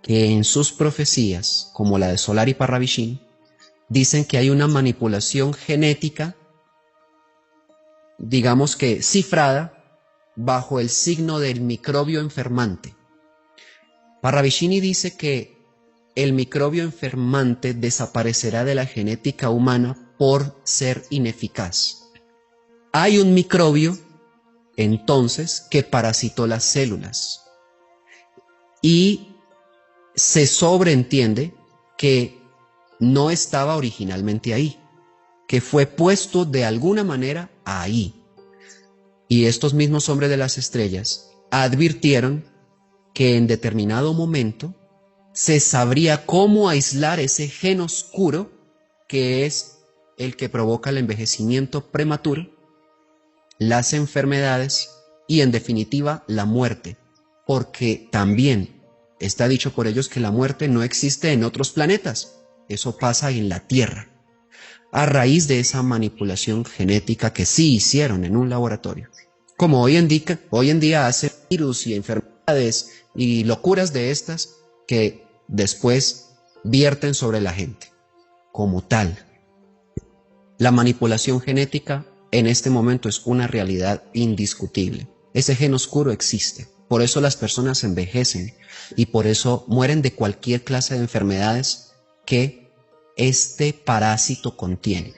que en sus profecías, como la de Solar y Parravicini, dicen que hay una manipulación genética, digamos que cifrada, bajo el signo del microbio enfermante. Parravicini dice que el microbio enfermante desaparecerá de la genética humana por ser ineficaz. Hay un microbio, entonces, que parasitó las células y se sobreentiende que no estaba originalmente ahí, que fue puesto de alguna manera ahí. Y estos mismos hombres de las estrellas advirtieron que en determinado momento se sabría cómo aislar ese gen oscuro que es el que provoca el envejecimiento prematuro, las enfermedades y en definitiva la muerte, porque también está dicho por ellos que la muerte no existe en otros planetas, eso pasa en la Tierra, a raíz de esa manipulación genética que sí hicieron en un laboratorio. Como hoy en día hacen virus y enfermedades y locuras de estas que después vierten sobre la gente. Como tal, la manipulación genética en este momento es una realidad indiscutible. Ese gen oscuro existe. Por eso las personas envejecen y por eso mueren de cualquier clase de enfermedades que este parásito contiene.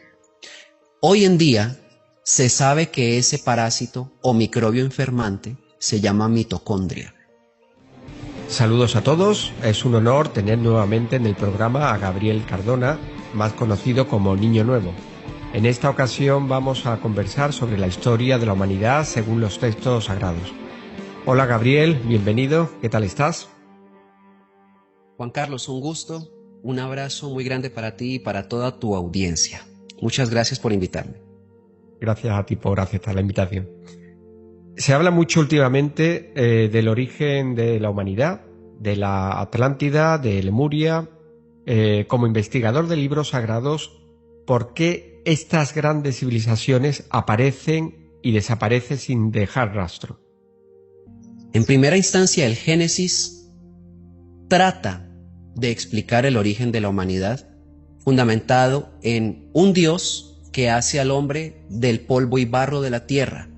Hoy en día se sabe que ese parásito o microbio enfermante se llama mitocondria. Saludos a todos, es un honor tener nuevamente en el programa a Gabriel Cardona, más conocido como Niño Nuevo. En esta ocasión vamos a conversar sobre la historia de la humanidad según los textos sagrados. Hola Gabriel, bienvenido, ¿qué tal estás? Juan Carlos, un gusto, un abrazo muy grande para ti y para toda tu audiencia. Muchas gracias por invitarme. Gracias a ti por aceptar la invitación. Se habla mucho últimamente del origen de la humanidad, de la Atlántida, de Lemuria. Como investigador de libros sagrados, ¿por qué estas grandes civilizaciones aparecen y desaparecen sin dejar rastro? En primera instancia, el Génesis trata de explicar el origen de la humanidad, fundamentado en un Dios que hace al hombre del polvo y barro de la tierra,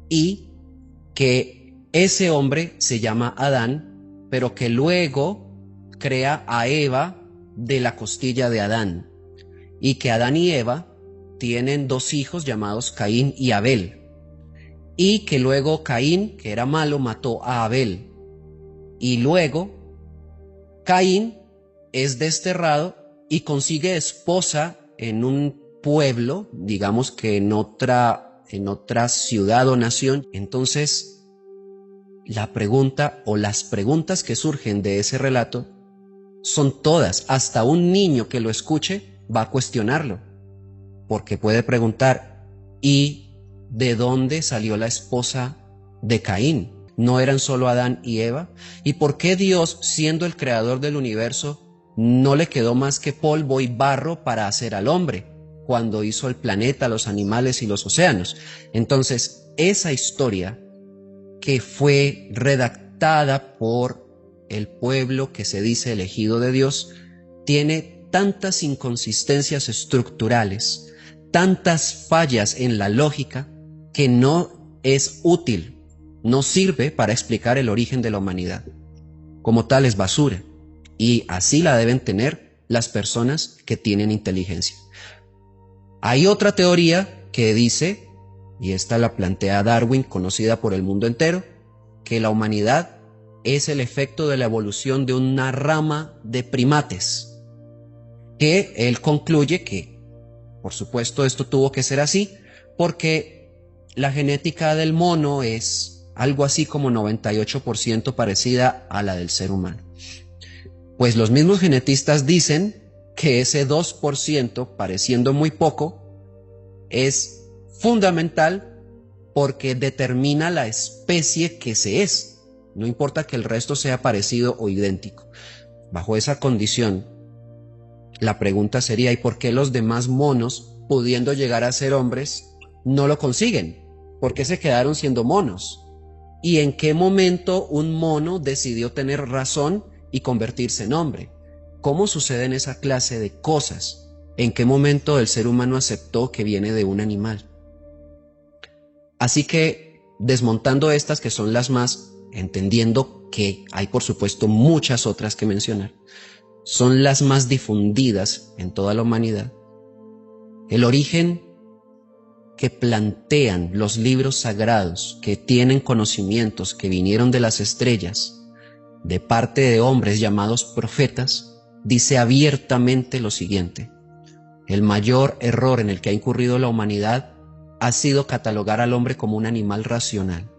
y que ese hombre se llama Adán, pero que luego crea a Eva de la costilla de Adán, y que Adán y Eva tienen dos hijos llamados Caín y Abel, y que luego Caín, que era malo, mató a Abel, y luego Caín es desterrado y consigue esposa en un pueblo, digamos que en otra ciudad o nación. Entonces, la pregunta o las preguntas que surgen de ese relato son todas, hasta un niño que lo escuche va a cuestionarlo, porque puede preguntar, ¿y de dónde salió la esposa de Caín? ¿No eran solo Adán y Eva? ¿Y por qué Dios, siendo el creador del universo, no le quedó más que polvo y barro para hacer al hombre, cuando hizo el planeta, los animales y los océanos? Entonces, esa historia que fue redactada por el pueblo que se dice elegido de Dios, tiene tantas inconsistencias estructurales, tantas fallas en la lógica, que no es útil, no sirve para explicar el origen de la humanidad. Como tal es basura, y así la deben tener las personas que tienen inteligencia. Hay otra teoría que dice, y esta la plantea Darwin, conocida por el mundo entero, que la humanidad es el efecto de la evolución de una rama de primates, que él concluye que, por supuesto, esto tuvo que ser así, porque la genética del mono es algo así como 98% parecida a la del ser humano. Pues los mismos genetistas dicen que ese 2%, pareciendo muy poco, es fundamental porque determina la especie que se es. No importa que el resto sea parecido o idéntico. Bajo esa condición, la pregunta sería, ¿y por qué los demás monos, pudiendo llegar a ser hombres, no lo consiguen? ¿Por qué se quedaron siendo monos? ¿Y en qué momento un mono decidió tener razón y convertirse en hombre. ¿Cómo suceden esa clase de cosas? ¿En qué momento el ser humano aceptó que viene de un animal? Así que, desmontando estas que son las más, entendiendo que hay por supuesto muchas otras que mencionar, son las más difundidas en toda la humanidad, el origen que plantean los libros sagrados, que tienen conocimientos que vinieron de las estrellas, de parte de hombres llamados profetas, dice abiertamente lo siguiente: el mayor error en el que ha incurrido la humanidad ha sido catalogar al hombre como un animal racional.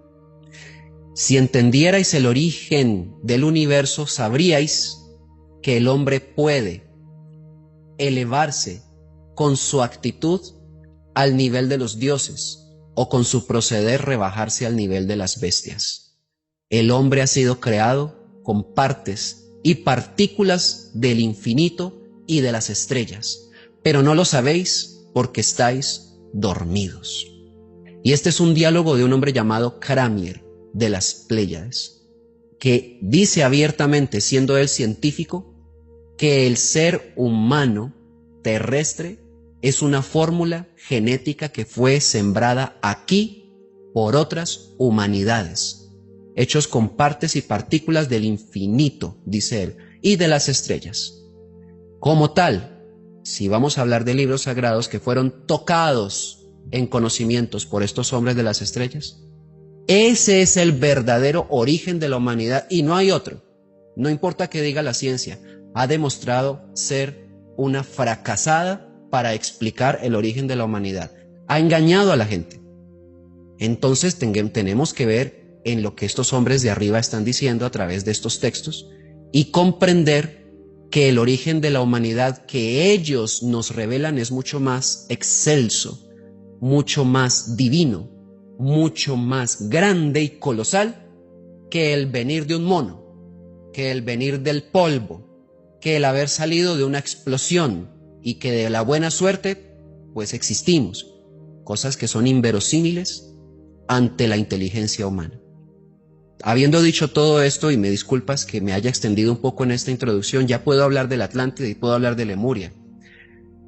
Si entendierais el origen del universo, sabríais que el hombre puede elevarse con su actitud al nivel de los dioses o con su proceder rebajarse al nivel de las bestias. El hombre ha sido creado con partes y partículas del infinito y de las estrellas, pero no lo sabéis porque estáis dormidos. Y este es un diálogo de un hombre llamado Cramier de las Pléyades, que dice abiertamente, siendo él científico, que el ser humano terrestre es una fórmula genética que fue sembrada aquí por otras humanidades, hechos con partes y partículas del infinito, dice él, y de las estrellas. Como tal, si vamos a hablar de libros sagrados que fueron tocados en conocimientos por estos hombres de las estrellas, ese es el verdadero origen de la humanidad y no hay otro. No importa qué diga la ciencia, ha demostrado ser una fracasada para explicar el origen de la humanidad. Ha engañado a la gente. Entonces tenemos que ver en lo que estos hombres de arriba están diciendo a través de estos textos y comprender que el origen de la humanidad que ellos nos revelan es mucho más excelso, mucho más divino, mucho más grande y colosal que el venir de un mono, que el venir del polvo, que el haber salido de una explosión y que de la buena suerte pues existimos, cosas que son inverosímiles ante la inteligencia humana. Habiendo dicho todo esto, y me disculpas que me haya extendido un poco en esta introducción, ya puedo hablar de la Atlántida y puedo hablar de Lemuria.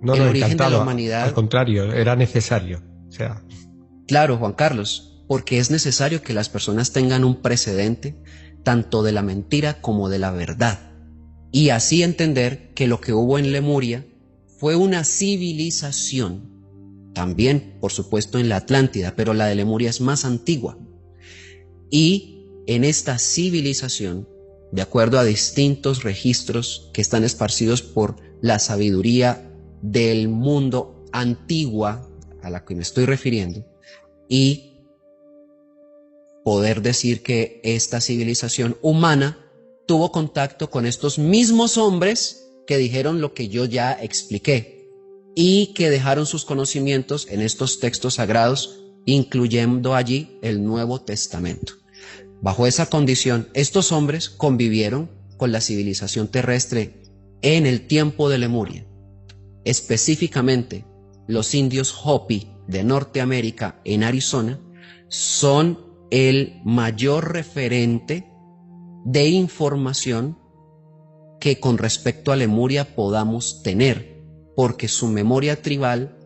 No, el origen encantado. de la humanidad. Al contrario, era necesario. O sea. Claro, Juan Carlos, porque es necesario que las personas tengan un precedente tanto de la mentira como de la verdad, y así entender que lo que hubo en Lemuria fue una civilización, también por supuesto en la Atlántida, pero la de Lemuria es más antigua, y en esta civilización, de acuerdo a distintos registros que están esparcidos por la sabiduría del mundo antigua a la que me estoy refiriendo, y poder decir que esta civilización humana tuvo contacto con estos mismos hombres que dijeron lo que yo ya expliqué y que dejaron sus conocimientos en estos textos sagrados, incluyendo allí el Nuevo Testamento. Bajo esa condición, estos hombres convivieron con la civilización terrestre en el tiempo de Lemuria. Específicamente, los indios Hopi de Norteamérica en Arizona son el mayor referente de información que con respecto a Lemuria podamos tener, porque su memoria tribal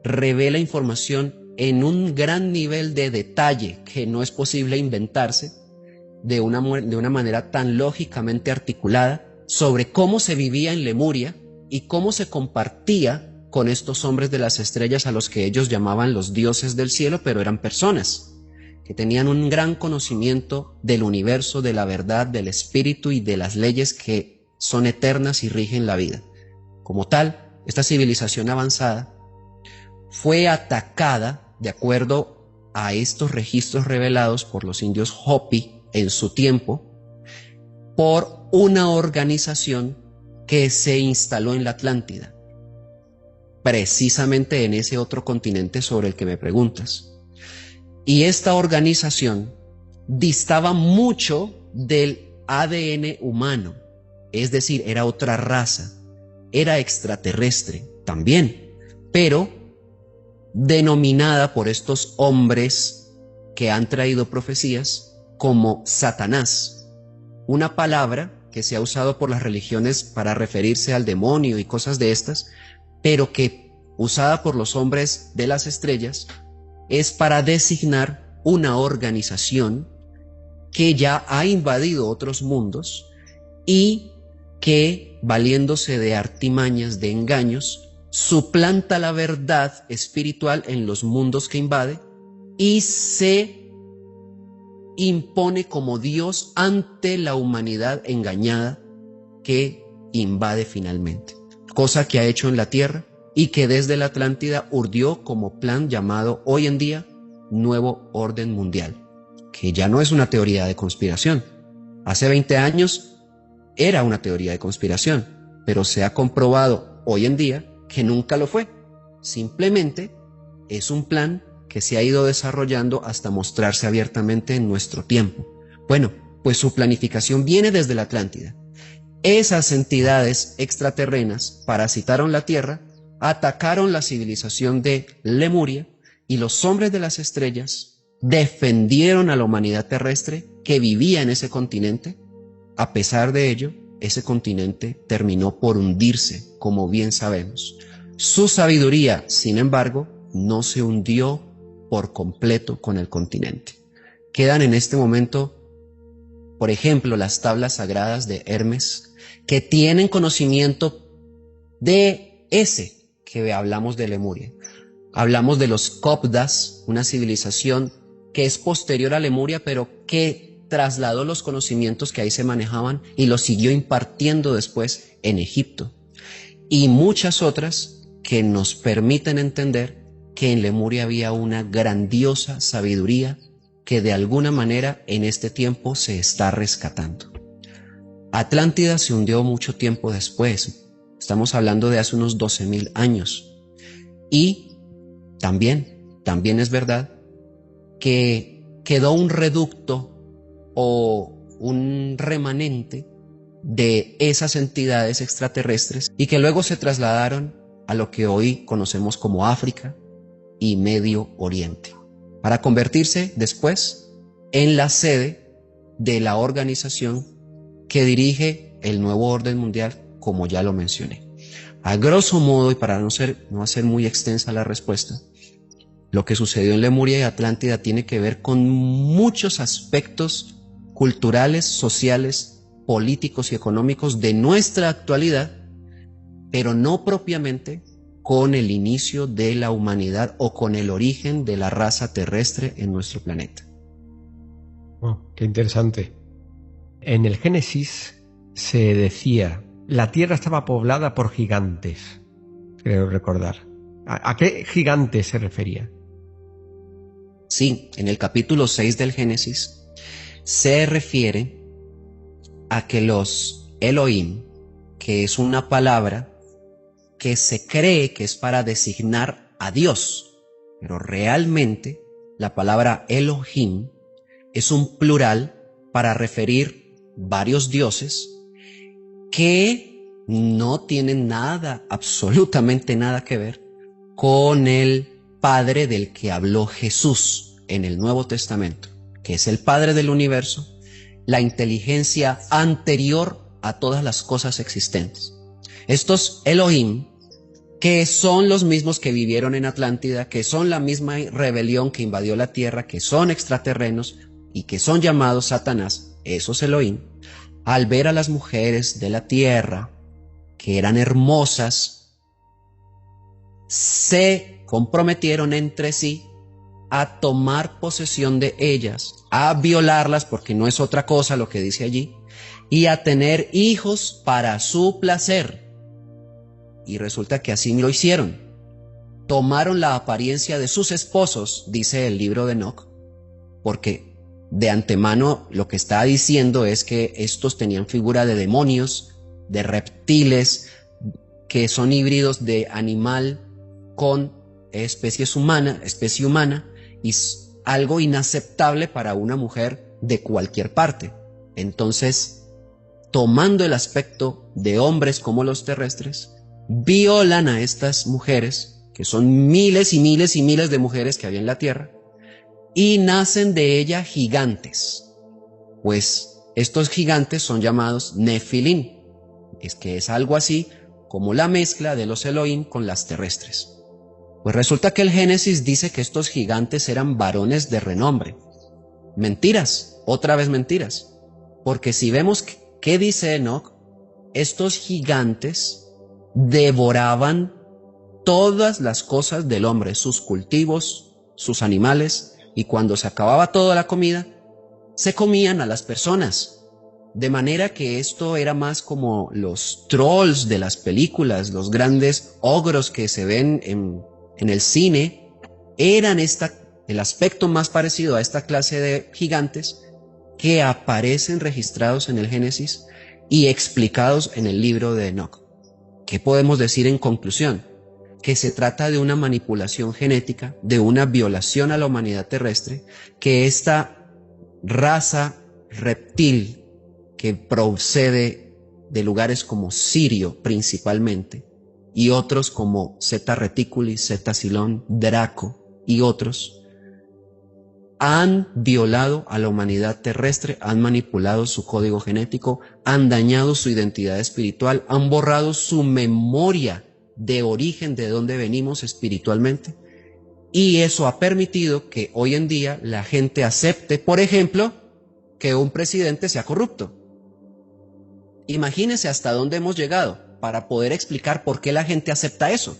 revela información en un gran nivel de detalle que no es posible inventarse de una manera tan lógicamente articulada sobre cómo se vivía en Lemuria y cómo se compartía con estos hombres de las estrellas a los que ellos llamaban los dioses del cielo, pero eran personas que tenían un gran conocimiento del universo, de la verdad, del espíritu y de las leyes que son eternas y rigen la vida. Como tal, esta civilización avanzada fue atacada, de acuerdo a estos registros revelados por los indios Hopi en su tiempo, por una organización que se instaló en la Atlántida, precisamente en ese otro continente sobre el que me preguntas. Y esta organización distaba mucho del ADN humano, es decir, era otra raza, era extraterrestre también, pero denominada por estos hombres que han traído profecías como Satanás, una palabra que se ha usado por las religiones para referirse al demonio y cosas de estas, pero que usada por los hombres de las estrellas es para designar una organización que ya ha invadido otros mundos y que, valiéndose de artimañas, de engaños, suplanta la verdad espiritual en los mundos que invade y se impone como Dios ante la humanidad engañada que invade finalmente, cosa que ha hecho en la tierra y que desde la Atlántida urdió como plan llamado hoy en día Nuevo Orden Mundial, que ya no es una teoría de conspiración. Hace 20 años era una teoría de conspiración, pero se ha comprobado hoy en día que nunca lo fue. Simplemente es un plan que se ha ido desarrollando hasta mostrarse abiertamente en nuestro tiempo. Bueno, pues su planificación viene desde la Atlántida. Esas entidades extraterrenas parasitaron la Tierra, atacaron la civilización de Lemuria y los hombres de las estrellas defendieron a la humanidad terrestre que vivía en ese continente. A pesar de ello, ese continente terminó por hundirse, como bien sabemos. Su sabiduría, sin embargo, no se hundió por completo con el continente. Quedan en este momento, por ejemplo, las tablas sagradas de Hermes, que tienen conocimiento de ese que hablamos de Lemuria. Hablamos de los Cópdas, una civilización que es posterior a Lemuria, pero que trasladó los conocimientos que ahí se manejaban y los siguió impartiendo después en Egipto. Y muchas otras que nos permiten entender que en Lemuria había una grandiosa sabiduría que de alguna manera en este tiempo se está rescatando. Atlántida se hundió mucho tiempo después, estamos hablando de hace unos 12.000 años. Y también es verdad que quedó un reducto o un remanente de esas entidades extraterrestres y que luego se trasladaron a lo que hoy conocemos como África y Medio Oriente, para convertirse después en la sede de la organización que dirige el Nuevo Orden Mundial, como ya lo mencioné. A grosso modo, y para no hacer muy extensa la respuesta, lo que sucedió en Lemuria y Atlántida tiene que ver con muchos aspectos culturales, sociales, políticos y económicos de nuestra actualidad, pero no propiamente con el inicio de la humanidad o con el origen de la raza terrestre en nuestro planeta. Oh, qué interesante. En el Génesis se decía, la tierra estaba poblada por gigantes, creo recordar. ¿A qué gigantes se refería? Sí, en el capítulo 6 del Génesis se refiere a que los Elohim, que es una palabra que se cree que es para designar a Dios, pero realmente la palabra Elohim es un plural para referir varios dioses que no tienen nada, absolutamente nada que ver con el Padre del que habló Jesús en el Nuevo Testamento, que es el Padre del universo, la inteligencia anterior a todas las cosas existentes. Estos Elohim, que son los mismos que vivieron en Atlántida, que son la misma rebelión que invadió la tierra, que son extraterrenos y que son llamados Satanás, esos Elohim, al ver a las mujeres de la tierra, que eran hermosas, se comprometieron entre sí a tomar posesión de ellas, a violarlas, porque no es otra cosa lo que dice allí, y a tener hijos para su placer. Y resulta que así lo hicieron. Tomaron la apariencia de sus esposos, dice el libro de Enoc, porque de antemano lo que está diciendo es que estos tenían figura de demonios, de reptiles, que son híbridos de animal con especie humana, y es algo inaceptable para una mujer de cualquier parte. Entonces, tomando el aspecto de hombres como los terrestres, violan a estas mujeres, que son miles y miles y miles de mujeres que había en la tierra, y nacen de ella gigantes, pues Estos gigantes son llamados Nefilim, es que es algo así como la mezcla de los Elohim con las terrestres. Pues resulta que el Génesis dice que estos gigantes eran varones de renombre. Mentiras, otra vez mentiras. Porque si vemos qué dice Enoc, estos gigantes devoraban todas las cosas del hombre, sus cultivos, sus animales, y cuando se acababa toda la comida, se comían a las personas. De manera que esto era más como los trolls de las películas, los grandes ogros que se ven en el cine, eran el aspecto más parecido a esta clase de gigantes que aparecen registrados en el Génesis y explicados en el libro de Enoc. ¿Qué podemos decir en conclusión? Que se trata de una manipulación genética, de una violación a la humanidad terrestre, que esta raza reptil que procede de lugares como Sirio principalmente, y otros como Zeta Reticulis, Zeta Silón, Draco y otros, han violado a la humanidad terrestre, han manipulado su código genético, han dañado su identidad espiritual, han borrado su memoria de origen, de dónde venimos espiritualmente, y eso ha permitido que hoy en día la gente acepte, por ejemplo, que un presidente sea corrupto. Imagínense hasta dónde hemos llegado para poder explicar por qué la gente acepta eso.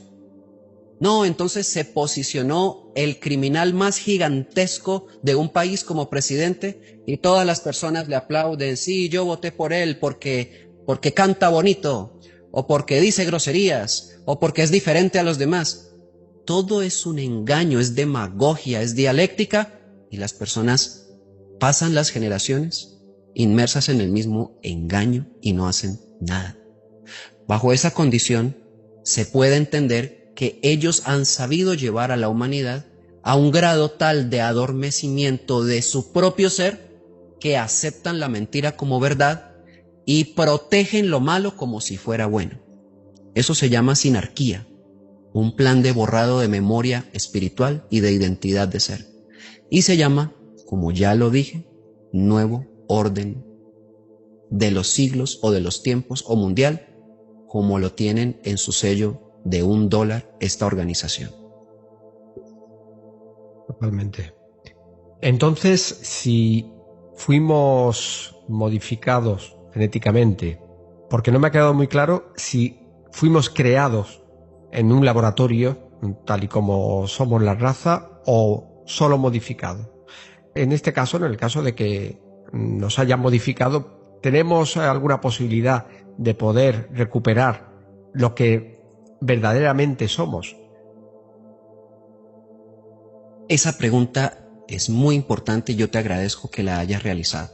No, entonces se posicionó el criminal más gigantesco de un país como presidente y todas las personas le aplauden. Sí, yo voté por él porque canta bonito, o porque dice groserías, o porque es diferente a los demás. Todo es un engaño, es demagogia, es dialéctica, y las personas pasan las generaciones inmersas en el mismo engaño y no hacen nada. Bajo esa condición, se puede entender que ellos han sabido llevar a la humanidad a un grado tal de adormecimiento de su propio ser que aceptan la mentira como verdad y protegen lo malo como si fuera bueno. Eso se llama sinarquía, un plan de borrado de memoria espiritual y de identidad de ser. Y se llama, como ya lo dije, nuevo orden de los siglos o de los tiempos o mundial, como lo tienen en su sello de $1 esta organización. Totalmente. Entonces, si fuimos modificados genéticamente, porque no me ha quedado muy claro si fuimos creados en un laboratorio, tal y como somos la raza, o solo modificados. En este caso, en el caso de que nos hayan modificado, ¿tenemos alguna posibilidad de poder recuperar lo que verdaderamente somos? Esa pregunta es muy importante y yo te agradezco que la hayas realizado,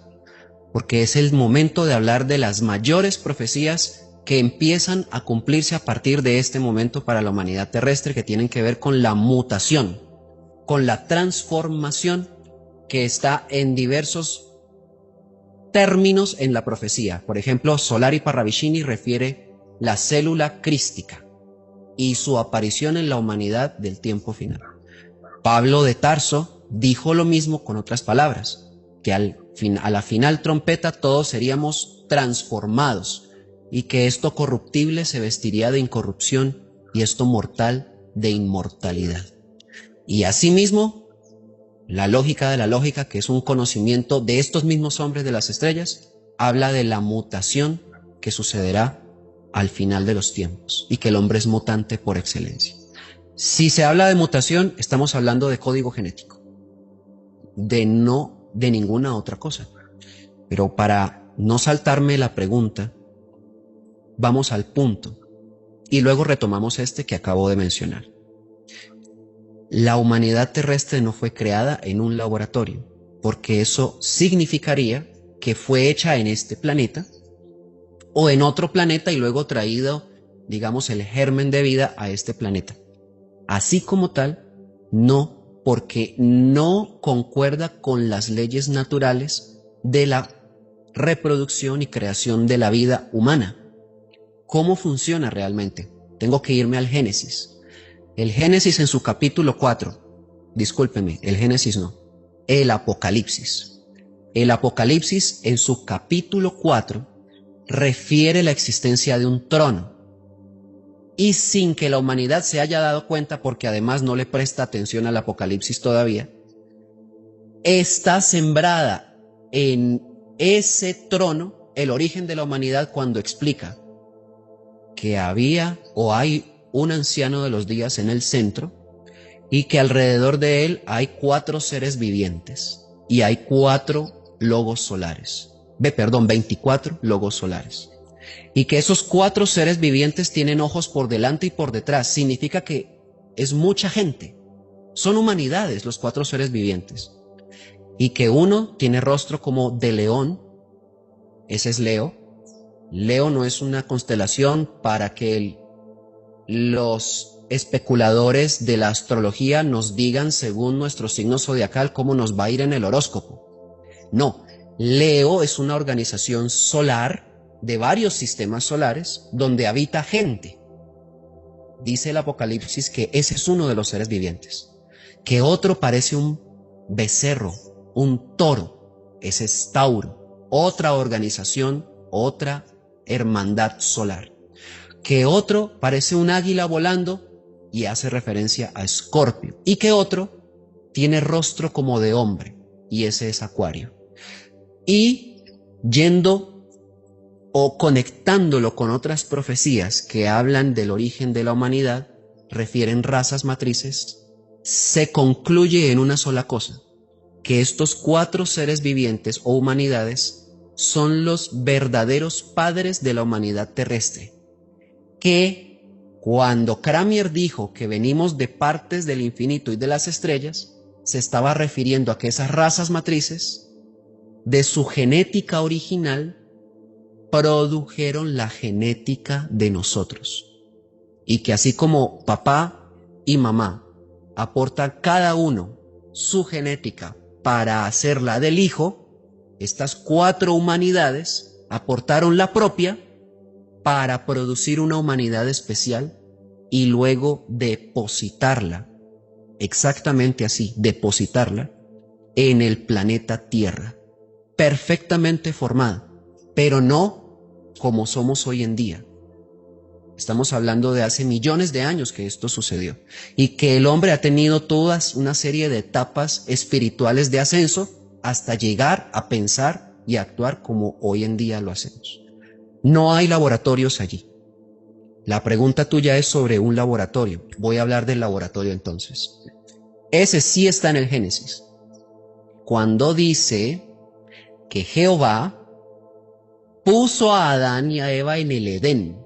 porque es el momento de hablar de las mayores profecías que empiezan a cumplirse a partir de este momento para la humanidad terrestre, que tienen que ver con la mutación, con la transformación que está en diversos términos en la profecía. Por ejemplo, Solari Parravicini refiere la célula crística y su aparición en la humanidad del tiempo final. Pablo de Tarso dijo lo mismo con otras palabras, que a la final trompeta todos seríamos transformados y que esto corruptible se vestiría de incorrupción y esto mortal de inmortalidad. Y asimismo, la lógica de la lógica, que es un conocimiento de estos mismos hombres de las estrellas, habla de la mutación que sucederá al final de los tiempos y que el hombre es mutante por excelencia. Si se habla de mutación, estamos hablando de código genético, no de ninguna otra cosa. Pero para no saltarme la pregunta, vamos al punto y luego retomamos este que acabo de mencionar. La humanidad terrestre no fue creada en un laboratorio, porque eso significaría que fue hecha en este planeta o en otro planeta y luego traído, digamos, el germen de vida a este planeta. Así como tal, no, porque no concuerda con las leyes naturales de la reproducción y creación de la vida humana. ¿Cómo funciona realmente? Tengo que irme al Génesis. El Génesis en su capítulo 4, discúlpeme, el Génesis no, el Apocalipsis. El Apocalipsis, en su capítulo 4, refiere la existencia de un trono. Y sin que la humanidad se haya dado cuenta, porque además no le presta atención al Apocalipsis todavía, está sembrada en ese trono el origen de la humanidad cuando explica que había o hay un anciano de los días en el centro y que alrededor de él hay 4 seres vivientes y hay 4 logos solares. 24 logos solares. Y que esos 4 seres vivientes tienen ojos por delante y por detrás. Significa que es mucha gente. Son humanidades los 4 seres vivientes. Y que uno tiene rostro como de león. Ese es Leo. Leo no es una constelación para que los especuladores de la astrología nos digan según nuestro signo zodiacal cómo nos va a ir en el horóscopo. No, Leo es una organización solar de varios sistemas solares donde habita gente. Dice el Apocalipsis que ese es uno de los seres vivientes. Que otro parece un becerro, un toro, ese es Tauro, otra organización, otra hermandad solar. Que otro parece un águila volando y hace referencia a Escorpio. Y que otro tiene rostro como de hombre y ese es Acuario. Y yendo o conectándolo con otras profecías que hablan del origen de la humanidad, refieren razas matrices, se concluye en una sola cosa, que estos 4 seres vivientes o humanidades son los verdaderos padres de la humanidad terrestre, que cuando Cranmer dijo que venimos de partes del infinito y de las estrellas, se estaba refiriendo a que esas razas matrices, de su genética original, produjeron la genética de nosotros. Y que así como papá y mamá aportan cada uno su genética para hacer la del hijo, estas 4 humanidades aportaron la propia para producir una humanidad especial y luego depositarla, exactamente así, depositarla en el planeta Tierra, perfectamente formada, pero no como somos hoy en día. Estamos hablando de hace millones de años que esto sucedió y que el hombre ha tenido todas una serie de etapas espirituales de ascenso hasta llegar a pensar y actuar como hoy en día lo hacemos. No hay laboratorios allí. La pregunta tuya es sobre un laboratorio. Voy a hablar del laboratorio entonces. Ese sí está en el Génesis. Cuando dice que Jehová puso a Adán y a Eva en el Edén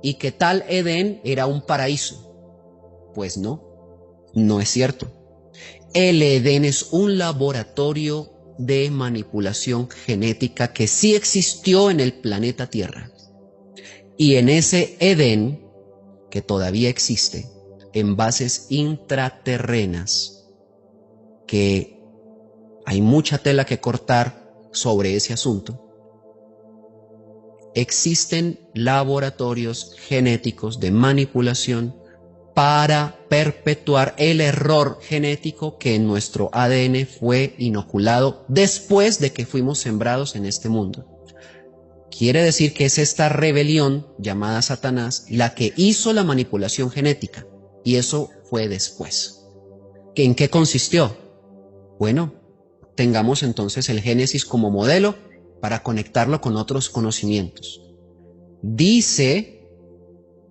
y que tal Edén era un paraíso. Pues no es cierto. El Edén es un laboratorio de manipulación genética que sí existió en el planeta Tierra. Y en ese Edén, que todavía existe, en bases intraterrenas, que hay mucha tela que cortar sobre ese asunto, existen laboratorios genéticos de manipulación para perpetuar el error genético que en nuestro ADN fue inoculado después de que fuimos sembrados en este mundo. Quiere decir que es esta rebelión llamada Satanás la que hizo la manipulación genética, y eso fue después. ¿En qué consistió? Bueno, tengamos entonces el Génesis como modelo para conectarlo con otros conocimientos. Dice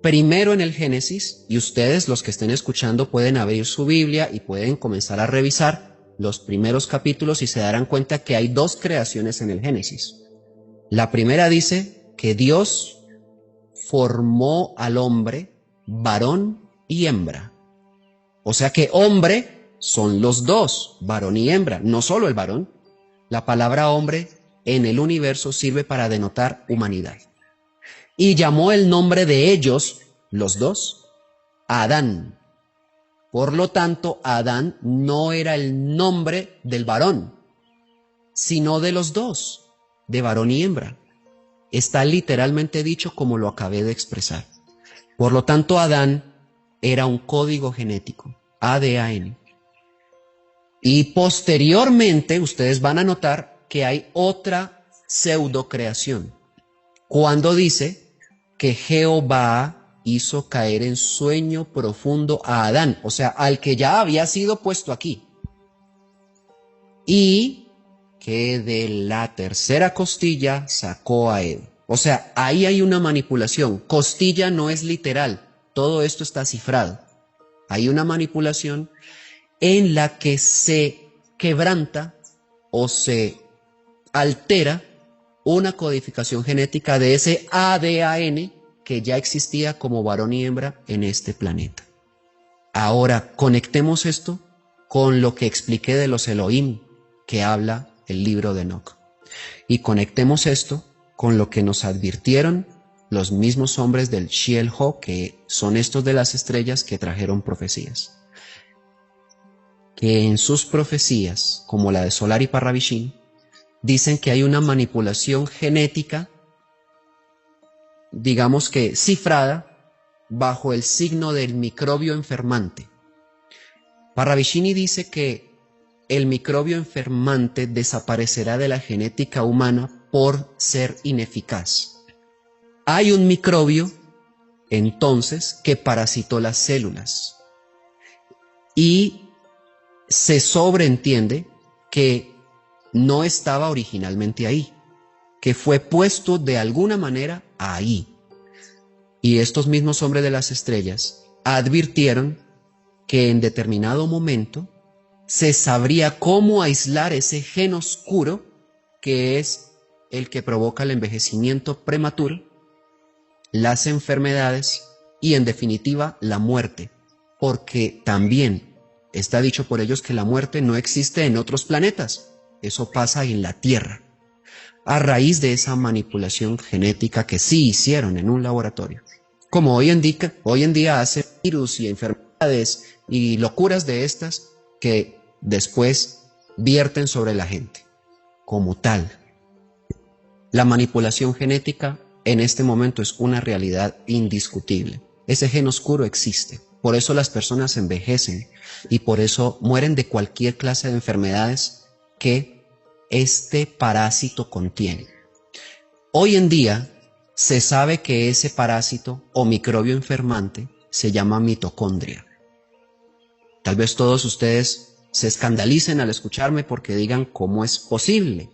primero en el Génesis, y ustedes los que estén escuchando pueden abrir su Biblia y pueden comenzar a revisar los primeros capítulos y se darán cuenta que hay 2 creaciones en el Génesis. La primera dice que Dios formó al hombre varón y hembra. O sea que hombre son los 2, varón y hembra, no solo el varón. La palabra hombre en el universo sirve para denotar humanidad. Y llamó el nombre de ellos, los 2, Adán. Por lo tanto, Adán no era el nombre del varón, sino de los 2, de varón y hembra. Está literalmente dicho como lo acabé de expresar. Por lo tanto, Adán era un código genético, ADN. Y posteriormente ustedes van a notar que hay otra pseudocreación. Cuando dice que Jehová hizo caer en sueño profundo a Adán, o sea, al que ya había sido puesto aquí. Y que de la tercera costilla sacó a Eva. O sea, ahí hay una manipulación. Costilla no es literal. Todo esto está cifrado. Hay una manipulación en la que se quebranta o se altera una codificación genética de ese ADN que ya existía como varón y hembra en este planeta. Ahora, conectemos esto con lo que expliqué de los Elohim que habla el libro de Enoc. Y conectemos esto con lo que nos advirtieron los mismos hombres del Shiel-Ho, que son estos de las estrellas que trajeron profecías. Que en sus profecías, como la de Solar y Parravichin, dicen que hay una manipulación genética, digamos que cifrada, bajo el signo del microbio enfermante. Parravicini dice que el microbio enfermante desaparecerá de la genética humana por ser ineficaz. Hay un microbio, entonces, que parasitó las células y se sobreentiende que no estaba originalmente ahí, que fue puesto de alguna manera ahí. Y estos mismos hombres de las estrellas advirtieron que en determinado momento se sabría cómo aislar ese gen oscuro que es el que provoca el envejecimiento prematuro, las enfermedades y en definitiva la muerte, porque también está dicho por ellos que la muerte no existe en otros planetas, eso pasa en la Tierra, a raíz de esa manipulación genética que sí hicieron en un laboratorio. Como hoy en día hacen virus y enfermedades y locuras de estas que después vierten sobre la gente. Como tal, la manipulación genética en este momento es una realidad indiscutible. Ese gen oscuro existe. Por eso las personas envejecen y por eso mueren de cualquier clase de enfermedades que este parásito contiene. Hoy en día se sabe que ese parásito o microbio enfermante se llama mitocondria. Tal vez todos ustedes se escandalicen al escucharme porque digan cómo es posible.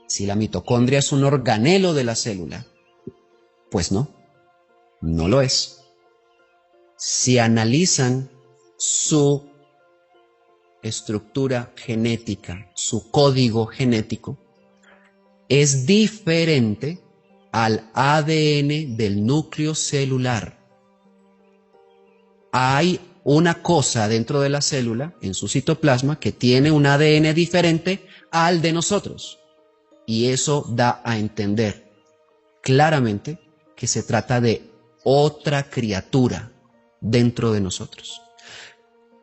Si la mitocondria es un organelo de la célula, pues no lo es. Si analizan su estructura genética, su código genético, es diferente al ADN del núcleo celular. Hay una cosa dentro de la célula, en su citoplasma, que tiene un ADN diferente al de nosotros. Y eso da a entender claramente que se trata de otra criatura dentro de nosotros.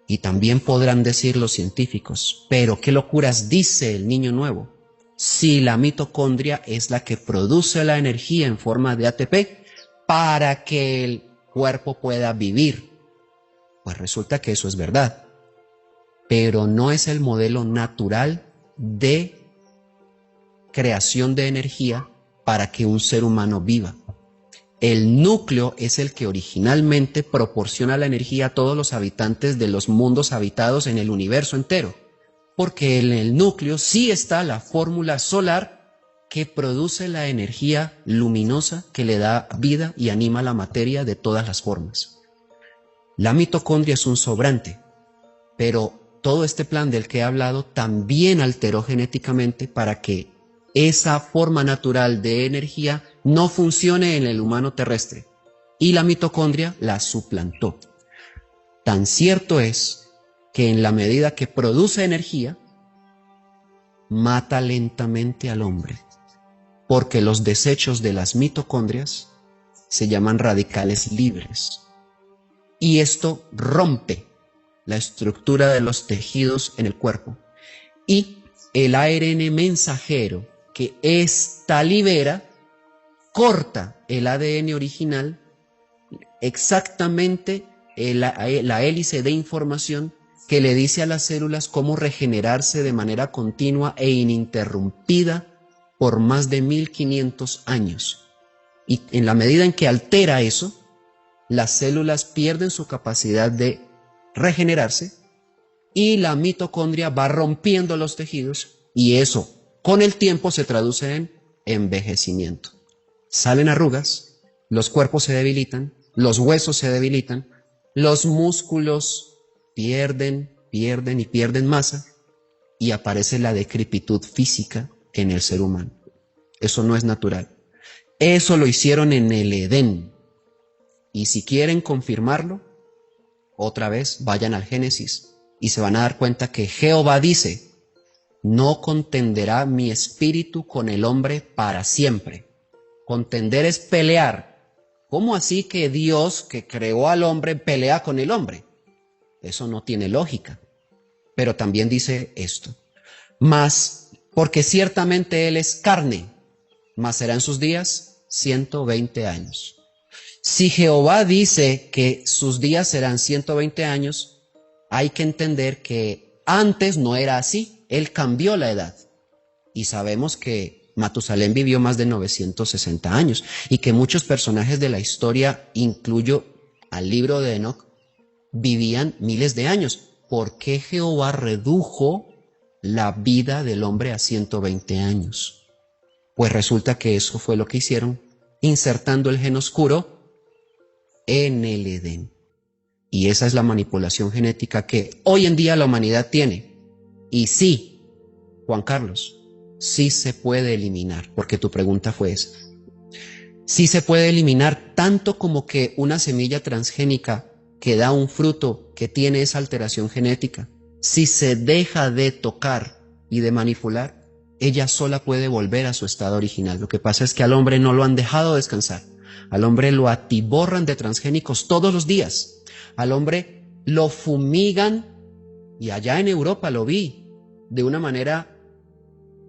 Y también podrán decir los científicos, pero qué locuras dice el niño nuevo, si la mitocondria es la que produce la energía en forma de ATP para que el cuerpo pueda vivir. Pues resulta que eso es verdad, pero no es el modelo natural de creación de energía para que un ser humano viva. El núcleo es el que originalmente proporciona la energía a todos los habitantes de los mundos habitados en el universo entero, porque en el núcleo sí está la fórmula solar que produce la energía luminosa que le da vida y anima la materia de todas las formas. La mitocondria es un sobrante, pero todo este plan del que he hablado también alteró genéticamente para que esa forma natural de energía no funcione en el humano terrestre, y la mitocondria la suplantó. Tan cierto es que en la medida que produce energía, mata lentamente al hombre, porque los desechos de las mitocondrias se llaman radicales libres, y esto rompe la estructura de los tejidos en el cuerpo, y el ARN mensajero que ésta libera corta el ADN original, exactamente la hélice de información que le dice a las células cómo regenerarse de manera continua e ininterrumpida por más de 1500 años. Y en la medida en que altera eso, las células pierden su capacidad de regenerarse y la mitocondria va rompiendo los tejidos y eso con el tiempo se traduce en envejecimiento. Salen arrugas, los cuerpos se debilitan, los huesos se debilitan, los músculos pierden masa y aparece la decrepitud física en el ser humano. Eso no es natural. Eso lo hicieron en el Edén. Y si quieren confirmarlo, otra vez vayan al Génesis y se van a dar cuenta que Jehová dice: no contenderá mi espíritu con el hombre para siempre. Contender es pelear. ¿Cómo así que Dios, que creó al hombre, pelea con el hombre? Eso no tiene lógica. Pero también dice esto: mas, porque ciertamente él es carne, mas será en sus días 120 años. Si Jehová dice que sus días serán 120 años, hay que entender que antes no era así. Él cambió la edad. Y sabemos que Matusalén vivió más de 960 años y que muchos personajes de la historia, incluyo al libro de Enoc, vivían miles de años. ¿Por qué Jehová redujo la vida del hombre a 120 años? Pues resulta que eso fue lo que hicieron, insertando el gen oscuro en el Edén. Y esa es la manipulación genética que hoy en día la humanidad tiene. Y sí, Juan Carlos, sí se puede eliminar, porque tu pregunta fue esa. Sí se puede eliminar, tanto como que una semilla transgénica que da un fruto que tiene esa alteración genética, si se deja de tocar y de manipular, ella sola puede volver a su estado original. Lo que pasa es que al hombre no lo han dejado descansar. Al hombre lo atiborran de transgénicos todos los días. Al hombre lo fumigan, y allá en Europa lo vi, de una manera,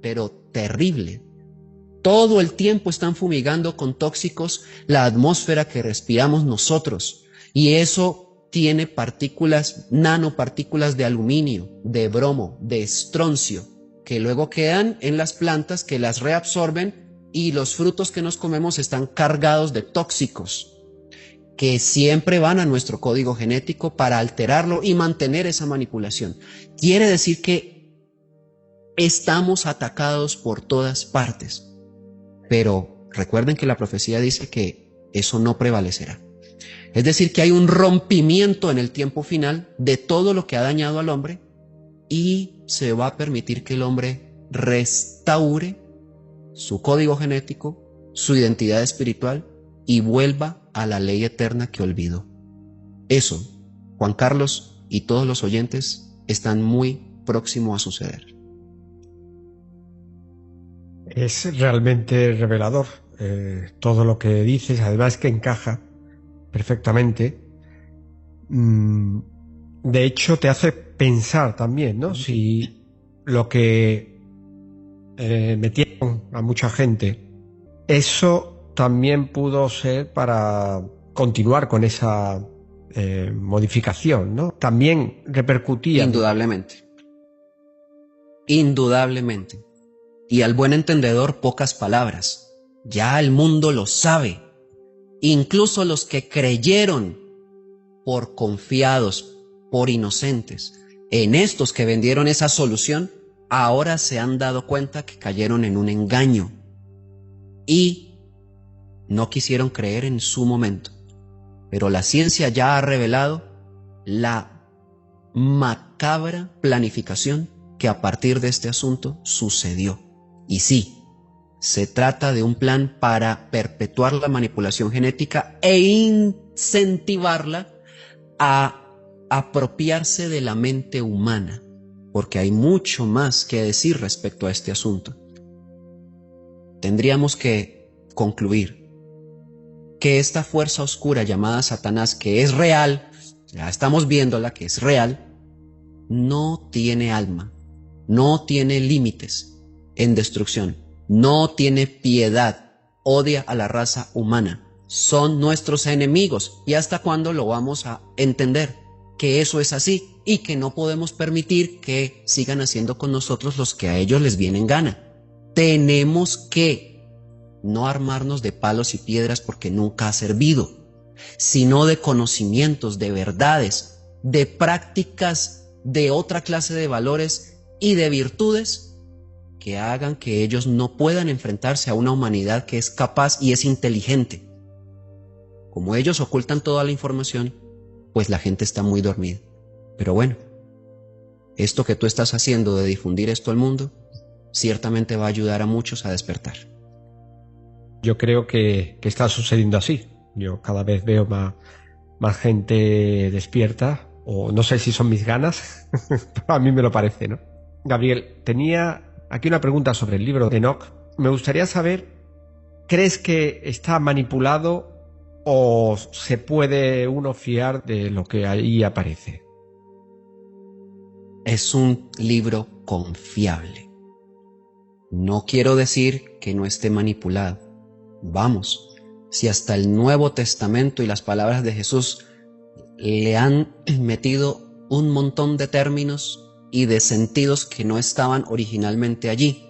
pero terrible. Todo el tiempo están fumigando con tóxicos la atmósfera que respiramos nosotros. Y eso tiene partículas, nanopartículas de aluminio, de bromo, de estroncio, que luego quedan en las plantas, que las reabsorben, y los frutos que nos comemos están cargados de tóxicos que siempre van a nuestro código genético para alterarlo y mantener esa manipulación. Quiere decir que estamos atacados por todas partes, pero recuerden que la profecía dice que eso no prevalecerá. Es decir, que hay un rompimiento en el tiempo final de todo lo que ha dañado al hombre y se va a permitir que el hombre restaure su código genético, su identidad espiritual y vuelva a la ley eterna que olvidó. Eso, Juan Carlos y todos los oyentes, están muy próximo a suceder. Es realmente revelador todo lo que dices, además que encaja perfectamente. De hecho, te hace pensar también, ¿no? Si lo que metieron a mucha gente, eso también pudo ser para continuar con esa modificación, ¿no? También repercutía. Indudablemente. Indudablemente. Y al buen entendedor, pocas palabras. Ya el mundo lo sabe. Incluso los que creyeron por confiados, por inocentes, en estos que vendieron esa solución, ahora se han dado cuenta que cayeron en un engaño y no quisieron creer en su momento. Pero la ciencia ya ha revelado la macabra planificación que a partir de este asunto sucedió. Y sí, se trata de un plan para perpetuar la manipulación genética e incentivarla a apropiarse de la mente humana, porque hay mucho más que decir respecto a este asunto. Tendríamos que concluir que esta fuerza oscura llamada Satanás, que es real, ya estamos viéndola, que es real, no tiene alma, no tiene límites en destrucción, no tiene piedad, odia a la raza humana, son nuestros enemigos. ¿Y hasta cuándo lo vamos a entender? que eso es así y que no podemos permitir que sigan haciendo con nosotros los que a ellos les viene en gana. Tenemos que no armarnos de palos y piedras porque nunca ha servido, sino de conocimientos, de verdades, de prácticas, de otra clase de valores y de virtudes que hagan que ellos no puedan enfrentarse a una humanidad que es capaz y es inteligente. Como ellos ocultan toda la información, pues la gente está muy dormida. Pero bueno, esto que tú estás haciendo de difundir esto al mundo, ciertamente va a ayudar a muchos a despertar. Yo creo que está sucediendo así. Yo cada vez veo más gente despierta, o no sé si son mis ganas, pero a mí me lo parece, ¿no? Gabriel, tenía aquí una pregunta sobre el libro de Enoch. Me gustaría saber, ¿crees que está manipulado o se puede uno fiar de lo que ahí aparece? Es un libro confiable. No quiero decir que no esté manipulado. Vamos, si hasta el Nuevo Testamento y las palabras de Jesús le han metido un montón de términos y de sentidos que no estaban originalmente allí,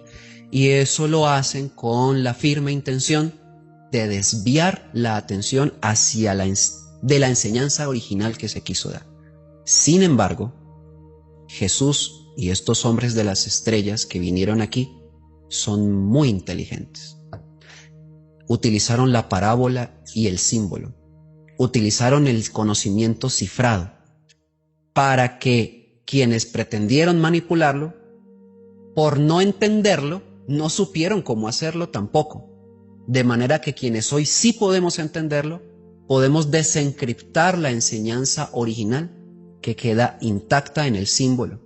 y eso lo hacen con la firme intención de desviar la atención hacia de la enseñanza original que se quiso dar. Sin embargo, Jesús y estos hombres de las estrellas que vinieron aquí son muy inteligentes. Utilizaron la parábola y el símbolo. Utilizaron el conocimiento cifrado para que quienes pretendieron manipularlo, por no entenderlo, no supieron cómo hacerlo tampoco. De manera que quienes hoy sí podemos entenderlo, podemos desencriptar la enseñanza original que queda intacta en el símbolo.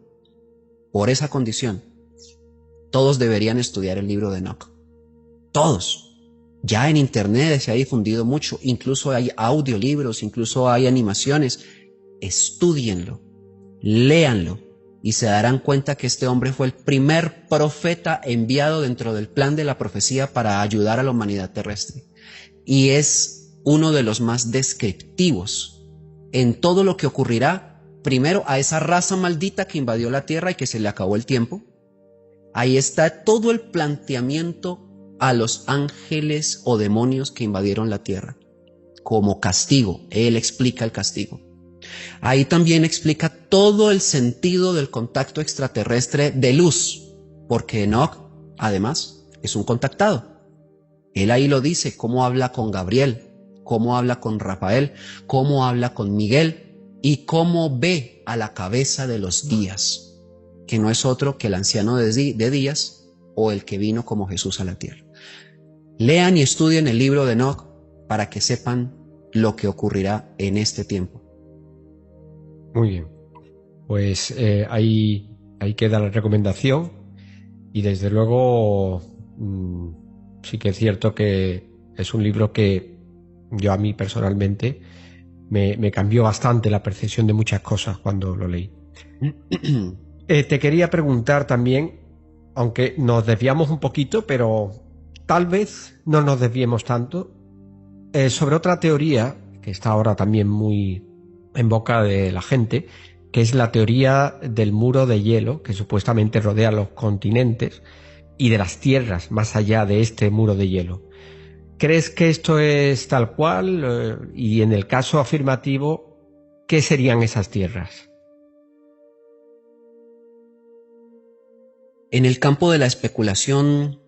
Por esa condición, todos deberían estudiar el libro de Enoch. Todos. Ya en internet se ha difundido mucho, incluso hay audiolibros, incluso hay animaciones. Estúdienlo, léanlo y se darán cuenta que este hombre fue el primer profeta enviado dentro del plan de la profecía para ayudar a la humanidad terrestre. Y es uno de los más descriptivos en todo lo que ocurrirá, primero a esa raza maldita que invadió la tierra y que se le acabó el tiempo. Ahí está todo el planteamiento a los ángeles o demonios que invadieron la tierra como castigo. Él explica el castigo. Ahí también explica todo el sentido del contacto extraterrestre de luz, porque Enoch, además, es un contactado. Él ahí lo dice, cómo habla con Gabriel, cómo habla con Rafael, cómo habla con Miguel y cómo ve a la cabeza de los días, que no es otro que el anciano de días o el que vino como Jesús a la tierra. Lean y estudien el libro de Enoch para que sepan lo que ocurrirá en este tiempo. Muy bien, pues ahí queda la recomendación y desde luego sí que es cierto que es un libro que yo a mí personalmente me cambió bastante la percepción de muchas cosas cuando lo leí. Te quería preguntar también, aunque nos desviamos un poquito, pero tal vez no nos desviemos tanto, sobre otra teoría que está ahora también muy en boca de la gente, que es la teoría del muro de hielo que supuestamente rodea los continentes y de las tierras más allá de este muro de hielo. ¿Crees que esto es tal cual? Y en el caso afirmativo, ¿qué serían esas tierras? En el campo de la especulación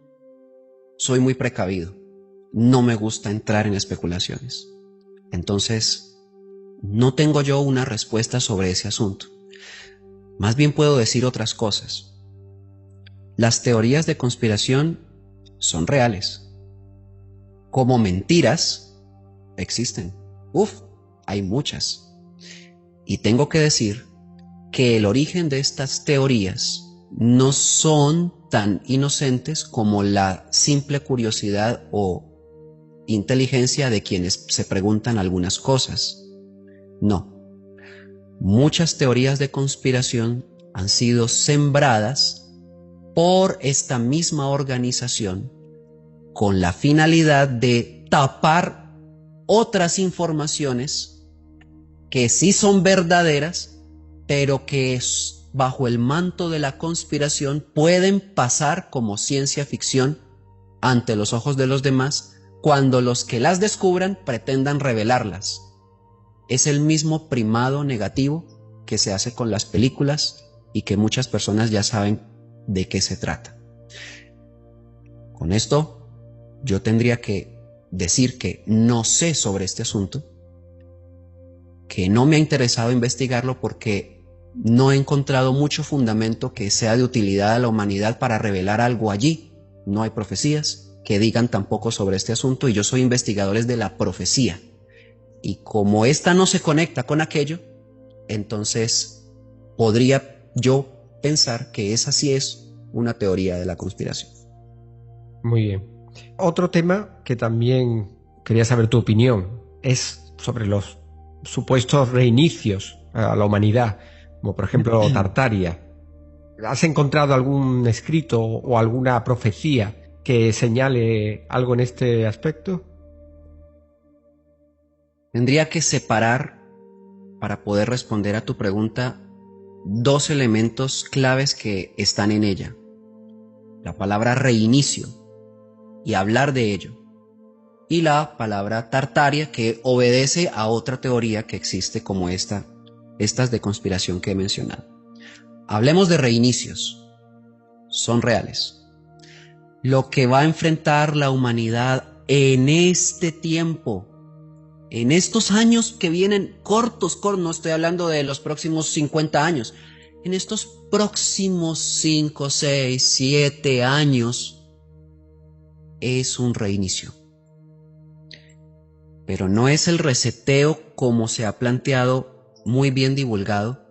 soy muy precavido. No me gusta entrar en especulaciones. Entonces, no tengo yo una respuesta sobre ese asunto. Más bien puedo decir otras cosas. Las teorías de conspiración son reales. Como mentiras, existen. Hay muchas. Y tengo que decir que el origen de estas teorías no son tan inocentes como la simple curiosidad o inteligencia de quienes se preguntan algunas cosas. No. Muchas teorías de conspiración han sido sembradas por esta misma organización con la finalidad de tapar otras informaciones que sí son verdaderas, pero que bajo el manto de la conspiración pueden pasar como ciencia ficción ante los ojos de los demás cuando los que las descubran pretendan revelarlas. Es el mismo primado negativo que se hace con las películas y que muchas personas ya saben de qué se trata. Con esto, yo tendría que decir que no sé sobre este asunto, que no me ha interesado investigarlo porque no he encontrado mucho fundamento que sea de utilidad a la humanidad para revelar algo allí. No hay profecías que digan tampoco sobre este asunto y yo soy investigador de la profecía. Y como esta no se conecta con aquello, entonces podría yo pensar que esa sí es una teoría de la conspiración. Muy bien. Otro tema que también quería saber tu opinión es sobre los supuestos reinicios a la humanidad, como por ejemplo Tartaria. ¿Has encontrado algún escrito o alguna profecía que señale algo en este aspecto? Tendría que separar, para poder responder a tu pregunta, dos elementos claves que están en ella. La palabra reinicio y hablar de ello. Y la palabra Tartaria, que obedece a otra teoría que existe como estas de conspiración que he mencionado. Hablemos de reinicios. Son reales. Lo que va a enfrentar la humanidad en este tiempo, en estos años que vienen cortos, no estoy hablando de los próximos 50 años, en estos próximos 5, 6, 7 años, es un reinicio. Pero no es el reseteo como se ha planteado, muy bien divulgado,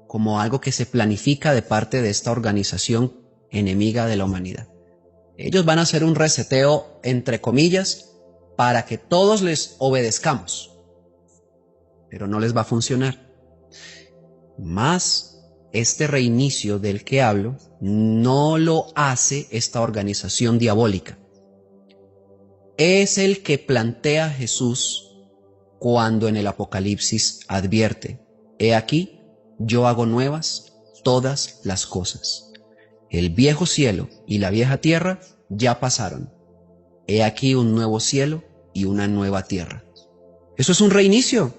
como algo que se planifica de parte de esta organización enemiga de la humanidad. Ellos van a hacer un reseteo, entre comillas, para que todos les obedezcamos, pero no les va a funcionar. Más, este reinicio del que hablo no lo hace esta organización diabólica. Es el que plantea Jesús cuando en el Apocalipsis advierte: he aquí, yo hago nuevas todas las cosas. El viejo cielo y la vieja tierra ya pasaron. He aquí un nuevo cielo y una nueva tierra. Eso es un reinicio,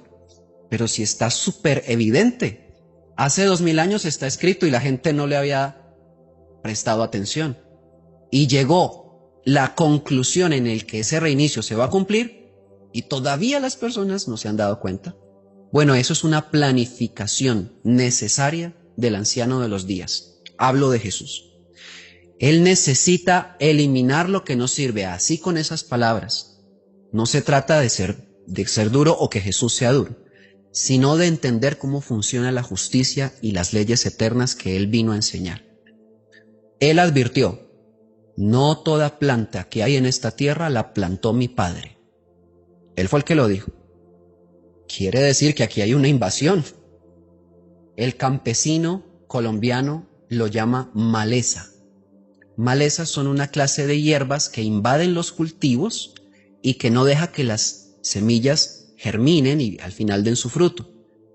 pero si está súper evidente. Hace 2000 años está escrito y la gente no le había prestado atención. Y llegó la conclusión en el que ese reinicio se va a cumplir y todavía las personas no se han dado cuenta. Bueno, eso es una planificación necesaria del anciano de los días. Hablo de Jesús. Él necesita eliminar lo que no sirve. Así, con esas palabras, no se trata de ser duro o que Jesús sea duro, sino de entender cómo funciona la justicia y las leyes eternas que Él vino a enseñar. Él advirtió: no toda planta que hay en esta tierra la plantó mi Padre. Él fue el que lo dijo. Quiere decir que aquí hay una invasión. El campesino colombiano lo llama maleza. Malezas son una clase de hierbas que invaden los cultivos y que no deja que las semillas germinen y al final den su fruto.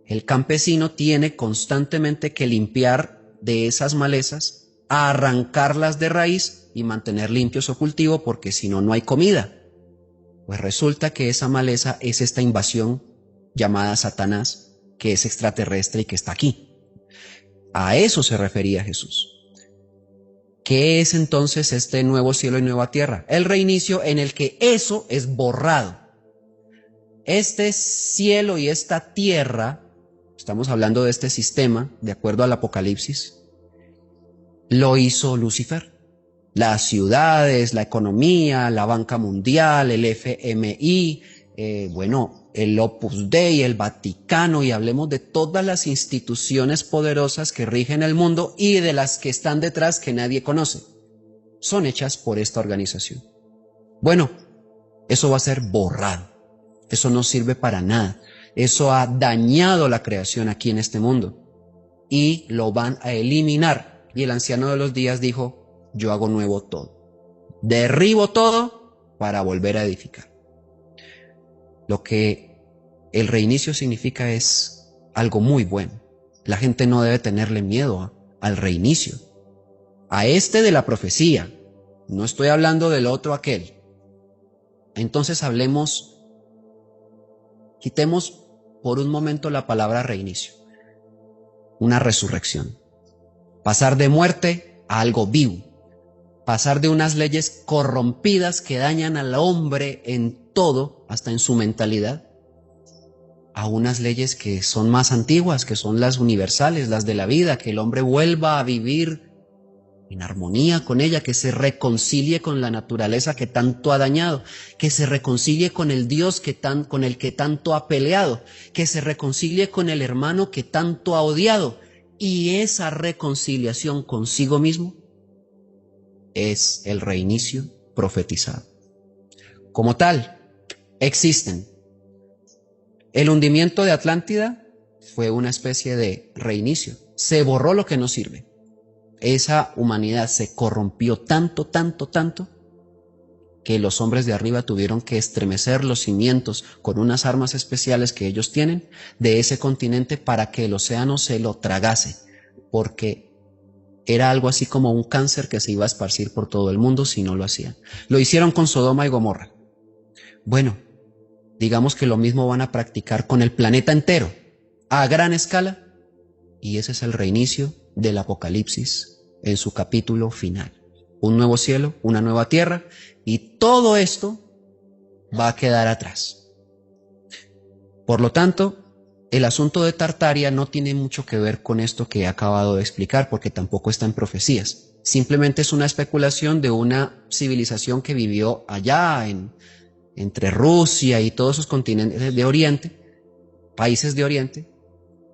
El campesino tiene constantemente que limpiar de esas malezas, arrancarlas de raíz y mantener limpio su cultivo, porque si no, no hay comida. Pues resulta que esa maleza es esta invasión llamada Satanás, que es extraterrestre y que está aquí. A eso se refería Jesús. ¿Qué es entonces este nuevo cielo y nueva tierra? El reinicio en el que eso es borrado. Este cielo y esta tierra, estamos hablando de este sistema, de acuerdo al Apocalipsis, lo hizo Lucifer. Las ciudades, la economía, la banca mundial, el FMI, el Opus Dei, el Vaticano, y hablemos de todas las instituciones poderosas que rigen el mundo y de las que están detrás que nadie conoce. Son hechas por esta organización. Bueno, eso va a ser borrado. Eso no sirve para nada. Eso ha dañado la creación aquí en este mundo. Y lo van a eliminar. Y el anciano de los días dijo: yo hago nuevo todo. Derribo todo para volver a edificar. Lo que el reinicio significa es algo muy bueno. La gente no debe tenerle miedo al reinicio. A este de la profecía. No estoy hablando del otro aquel. Entonces quitemos por un momento la palabra reinicio. Una resurrección. Pasar de muerte a algo vivo. Pasar de unas leyes corrompidas que dañan al hombre en todo, hasta en su mentalidad, a unas leyes que son más antiguas, que son las universales, las de la vida, que el hombre vuelva a vivir en armonía con ella, que se reconcilie con la naturaleza que tanto ha dañado, que se reconcilie con el Dios con el que tanto ha peleado, que se reconcilie con el hermano que tanto ha odiado. Y esa reconciliación consigo mismo es el reinicio profetizado. Como tal, existen. El hundimiento de Atlántida fue una especie de reinicio. Se borró lo que no sirve. Esa humanidad se corrompió tanto, que los hombres de arriba tuvieron que estremecer los cimientos con unas armas especiales que ellos tienen de ese continente para que el océano se lo tragase, porque era algo así como un cáncer que se iba a esparcir por todo el mundo si no lo hacían. Lo hicieron con Sodoma y Gomorra. Bueno, digamos que lo mismo van a practicar con el planeta entero, a gran escala, y ese es el reinicio del Apocalipsis en su capítulo final. Un nuevo cielo, una nueva tierra, y todo esto va a quedar atrás. Por lo tanto, el asunto de Tartaria no tiene mucho que ver con esto que he acabado de explicar, porque tampoco está en profecías. Simplemente es una especulación de una civilización que vivió allá entre Rusia y todos esos continentes de Oriente, países de Oriente,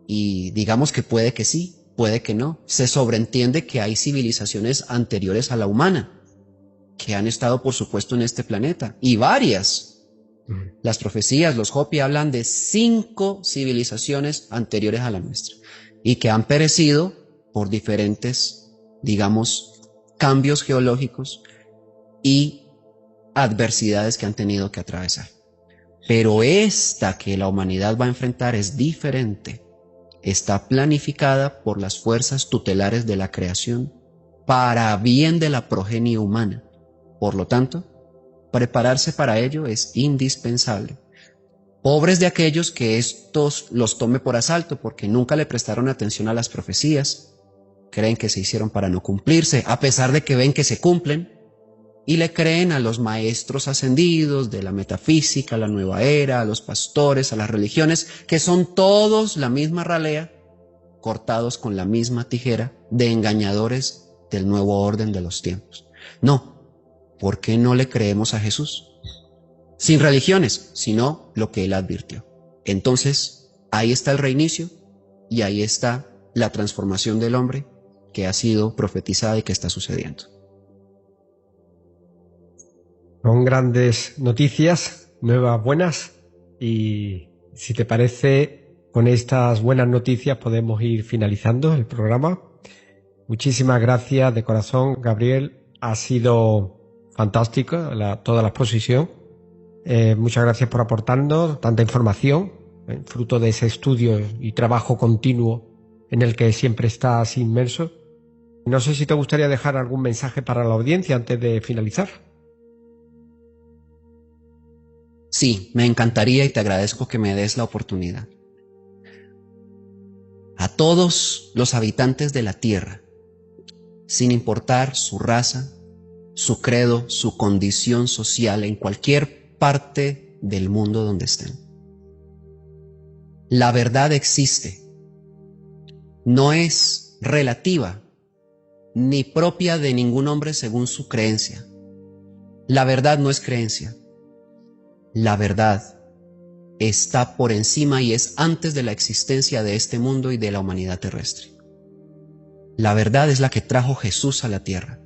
y digamos que puede que sí, puede que no. Se sobreentiende que hay civilizaciones anteriores a la humana, que han estado por supuesto en este planeta, y varias. Las profecías, los Hopi hablan de 5 civilizaciones anteriores a la nuestra, y que han perecido por diferentes, digamos, cambios geológicos y adversidades que han tenido que atravesar. Pero esta que la humanidad va a enfrentar es diferente. Está planificada por las fuerzas tutelares de la creación para bien de la progenie humana. Por lo tanto, prepararse para ello es indispensable. Pobres de aquellos que estos los tome por asalto porque nunca le prestaron atención a las profecías, creen que se hicieron para no cumplirse, a pesar de que ven que se cumplen, y le creen a los maestros ascendidos de la metafísica, a la nueva era, a los pastores, a las religiones, que son todos la misma ralea, cortados con la misma tijera de engañadores del nuevo orden de los tiempos. No, ¿por qué no le creemos a Jesús? Sin religiones, sino lo que él advirtió. Entonces, ahí está el reinicio y ahí está la transformación del hombre que ha sido profetizada y que está sucediendo. Son grandes noticias, nuevas, buenas, y si te parece, con estas buenas noticias podemos ir finalizando el programa. Muchísimas gracias de corazón, Gabriel. Ha sido fantástico toda la exposición. Muchas gracias por aportarnos tanta información, fruto de ese estudio y trabajo continuo en el que siempre estás inmerso. No sé si te gustaría dejar algún mensaje para la audiencia antes de finalizar. Sí, me encantaría y te agradezco que me des la oportunidad. A todos los habitantes de la tierra, sin importar su raza, su credo, su condición social, en cualquier parte del mundo donde estén. La verdad existe. No es relativa ni propia de ningún hombre según su creencia. La verdad no es creencia. La verdad está por encima y es antes de la existencia de este mundo y de la humanidad terrestre. La verdad es la que trajo Jesús a la tierra.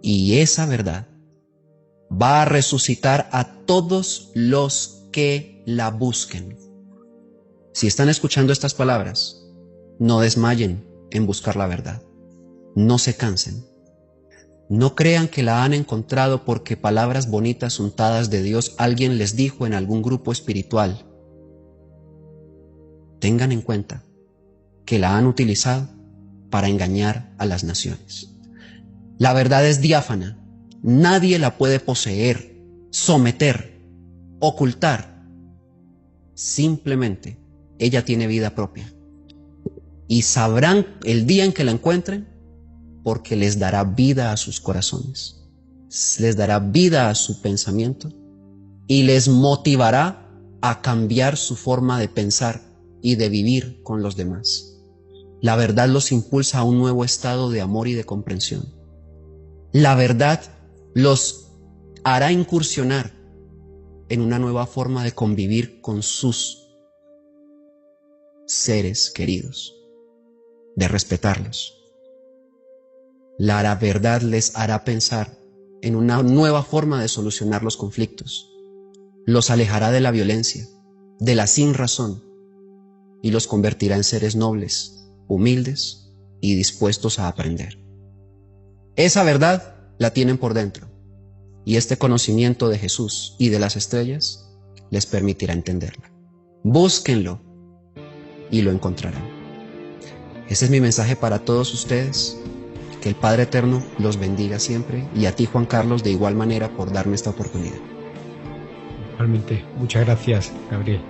Y esa verdad va a resucitar a todos los que la busquen. Si están escuchando estas palabras, no desmayen en buscar la verdad. No se cansen. No crean que la han encontrado porque palabras bonitas untadas de Dios alguien les dijo en algún grupo espiritual. Tengan en cuenta que la han utilizado para engañar a las naciones. La verdad es diáfana. Nadie la puede poseer, someter, ocultar. Simplemente ella tiene vida propia. Y sabrán el día en que la encuentren porque les dará vida a sus corazones, les dará vida a su pensamiento y les motivará a cambiar su forma de pensar y de vivir con los demás. La verdad los impulsa a un nuevo estado de amor y de comprensión. La verdad los hará incursionar en una nueva forma de convivir con sus seres queridos, de respetarlos. La verdad les hará pensar en una nueva forma de solucionar los conflictos. Los alejará de la violencia, de la sinrazón, y los convertirá en seres nobles, humildes y dispuestos a aprender. Esa verdad la tienen por dentro, y este conocimiento de Jesús y de las estrellas les permitirá entenderla. Búsquenlo y lo encontrarán. Ese es mi mensaje para todos ustedes. Que el Padre Eterno los bendiga siempre, y a ti, Juan Carlos, de igual manera por darme esta oportunidad. Igualmente. Muchas gracias, Gabriel.